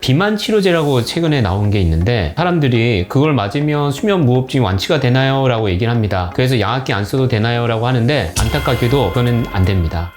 비만 치료제라고 최근에 나온 게 있는데 사람들이 그걸 맞으면 수면 무호흡증이 완치가 되나요? 라고 얘기를 합니다. 그래서 양압기 안 써도 되나요? 라고 하는데 안타깝게도 그거는 안 됩니다.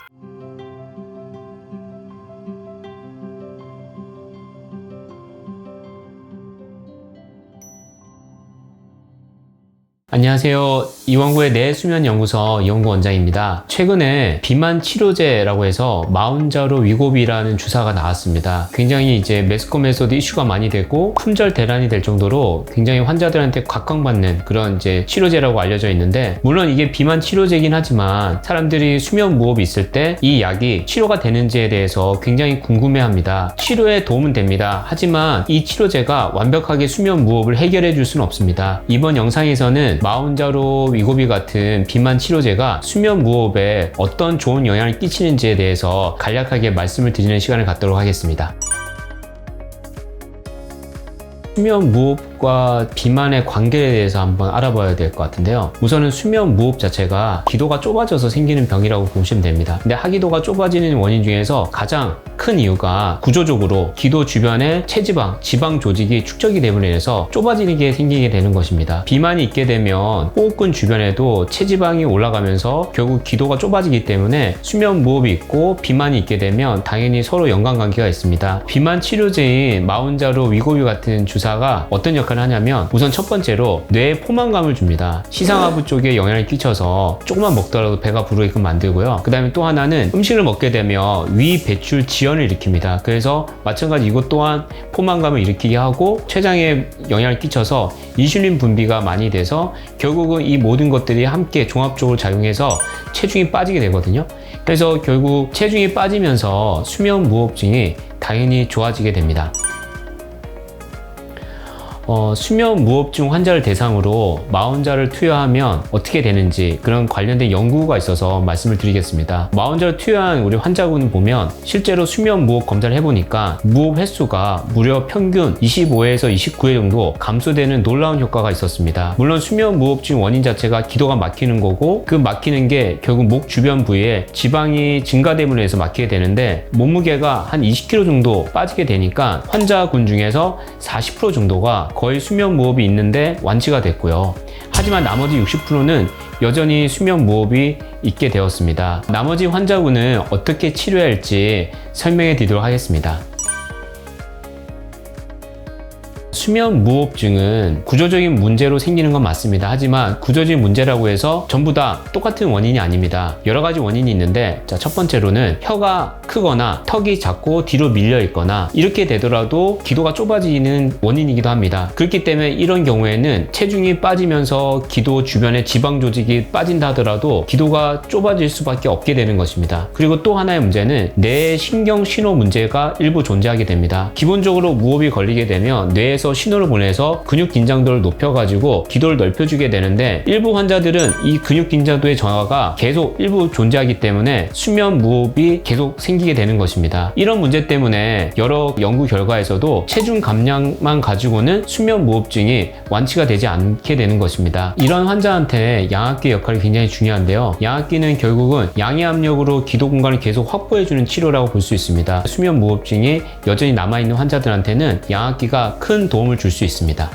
안녕하세요. 이원구의 내 수면 연구소 이원구 원장입니다. 최근에 비만 치료제라고 해서 마운자로 위고비라는 주사가 나왔습니다. 굉장히 이제 매스컴에서도 이슈가 많이 되고 품절 대란이 될 정도로 굉장히 환자들한테 각광받는 그런 이제 치료제라고 알려져 있는데, 물론 이게 비만 치료제긴 하지만 사람들이 수면 무호흡이 있을 때 이 약이 치료가 되는지에 대해서 굉장히 궁금해합니다. 치료에 도움은 됩니다. 하지만 이 치료제가 완벽하게 수면 무호흡을 해결해 줄 수는 없습니다. 이번 영상에서는 마운자로 위고비 같은 비만 치료제가 수면 무호흡에 어떤 좋은 영향을 끼치는지에 대해서 간략하게 말씀을 드리는 시간을 갖도록 하겠습니다. 수면 무호흡과 비만의 관계에 대해서 한번 알아봐야 될 것 같은데요. 우선은 수면 무호흡 자체가 기도가 좁아져서 생기는 병이라고 보시면 됩니다. 근데 하기도가 좁아지는 원인 중에서 가장 큰 이유가 구조적으로 기도 주변에 체지방, 지방 조직이 축적이 됨으로 인해서 좁아지는 게 생기게 되는 것입니다. 비만이 있게 되면 호흡근 주변에도 체지방이 올라가면서 결국 기도가 좁아지기 때문에 수면 무호흡이 있고 비만이 있게 되면 당연히 서로 연관관계가 있습니다. 비만 치료제인 마운자로 위고비 같은 주사가 어떤 역할을 하냐면, 우선 첫 번째로 뇌에 포만감을 줍니다. 시상하부 쪽에 영향을 끼쳐서 조금만 먹더라도 배가 부르게끔 만들고요. 그 다음에 또 하나는 음식을 먹게 되면 위 배출 지연을 일으킵니다. 그래서 마찬가지 이것 또한 포만감을 일으키게 하고 췌장에 영향을 끼쳐서 인슐린 분비가 많이 돼서 결국은 이 모든 것들이 함께 종합적으로 작용해서 체중이 빠지게 되거든요. 그래서 결국 체중이 빠지면서 수면 무호흡증이 당연히 좋아지게 됩니다. 수면 무호흡증 환자를 대상으로 마운자를 투여하면 어떻게 되는지 그런 관련된 연구가 있어서 말씀을 드리겠습니다. 마운자를 투여한 우리 환자분을 보면 실제로 수면 무호흡 검사를 해보니까 무호흡 횟수가 무려 평균 25회에서 29회 정도 감소되는 놀라운 효과가 있었습니다. 물론 수면 무호흡증 원인 자체가 기도가 막히는 거고, 그 막히는 게 결국 목 주변 부위에 지방이 증가됨으로 해서 막히게 되는데, 몸무게가 한 20kg 정도 빠지게 되니까 환자군 중에서 40% 정도가 거의 수면 무호흡이 있는데 완치가 됐고요. 하지만 나머지 60%는 여전히 수면 무호흡이 있게 되었습니다. 나머지 환자분은 어떻게 치료해야 할지 설명해 드리도록 하겠습니다. 수면 무호흡증은 구조적인 문제로 생기는 건 맞습니다. 하지만 구조적인 문제라고 해서 전부 다 똑같은 원인이 아닙니다. 여러 가지 원인이 있는데, 첫 번째로는 혀가 크거나 턱이 작고 뒤로 밀려 있거나 이렇게 되더라도 기도가 좁아지는 원인이기도 합니다. 그렇기 때문에 이런 경우에는 체중이 빠지면서 기도 주변에 지방 조직이 빠진다 하더라도 기도가 좁아질 수밖에 없게 되는 것입니다. 그리고 또 하나의 문제는 뇌 신경 신호 문제가 일부 존재하게 됩니다. 기본적으로 무호흡이 걸리게 되면 뇌에서 신호를 보내서 근육 긴장도를 높여가지고 기도를 넓혀주게 되는데, 일부 환자들은 이 근육 긴장도의 저하가 계속 일부 존재하기 때문에 수면 무호흡이 계속 생기게 되는 것입니다. 이런 문제 때문에 여러 연구 결과에서도 체중 감량만 가지고는 수면 무호흡증이 완치가 되지 않게 되는 것입니다. 이런 환자한테 양압기 역할이 굉장히 중요한데요. 양압기는 결국은 양의 압력으로 기도 공간을 계속 확보해주는 치료라고 볼 수 있습니다. 수면 무호흡증이 여전히 남아있는 환자들한테는 양압기가 큰 도움을 줄 수 있습니다.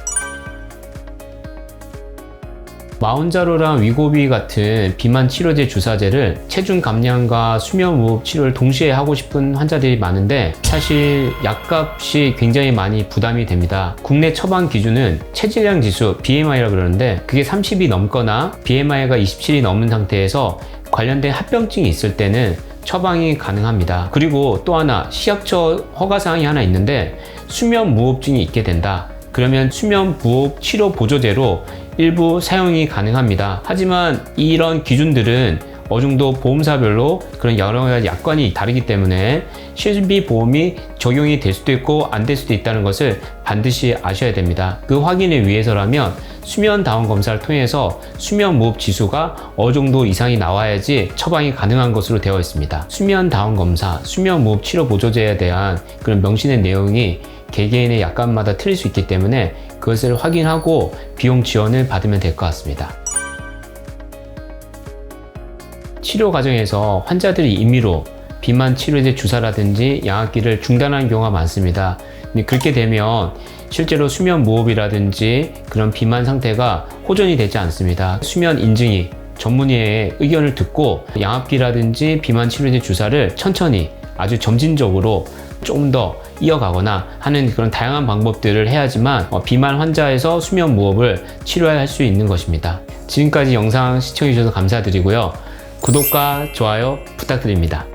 마운자로랑 위고비 같은 비만 치료제 주사제를 체중 감량과 수면 무호흡 치료를 동시에 하고 싶은 환자들이 많은데, 사실 약값이 굉장히 많이 부담이 됩니다. 국내 처방 기준은 체질량 지수 BMI라고 그러는데, 그게 30이 넘거나 BMI가 27이 넘은 상태에서 관련된 합병증이 있을 때는 처방이 가능합니다. 그리고 또 하나 식약처 허가사항이 하나 있는데, 수면 무호흡증이 있게 된다. 그러면 수면 무호흡 치료 보조제로 일부 사용이 가능합니다. 하지만 이런 기준들은 어느 정도 보험사별로 그런 여러 가지 약관이 다르기 때문에 실비 보험이 적용이 될 수도 있고 안 될 수도 있다는 것을 반드시 아셔야 됩니다. 그 확인을 위해서라면 수면 다운 검사를 통해서 수면 무호흡 지수가 어느 정도 이상이 나와야지 처방이 가능한 것으로 되어 있습니다. 수면 다운 검사, 수면 무호흡 치료 보조제에 대한 그런 명시된 내용이 개개인의 약관마다 틀릴 수 있기 때문에 그것을 확인하고 비용 지원을 받으면 될 것 같습니다. 치료 과정에서 환자들이 임의로 비만 치료제 주사라든지 양압기를 중단하는 경우가 많습니다. 근데 그렇게 되면 실제로 수면 무호흡이라든지 그런 비만 상태가 호전이 되지 않습니다. 수면 인증이 전문의의 의견을 듣고 양압기라든지 비만 치료제 주사를 천천히 아주 점진적으로 조금 더 이어가거나 하는 그런 다양한 방법들을 해야지만 비만 환자에서 수면 무호흡을 치료할 수 있는 것입니다. 지금까지 영상 시청해 주셔서 감사드리고요. 구독과 좋아요 부탁드립니다.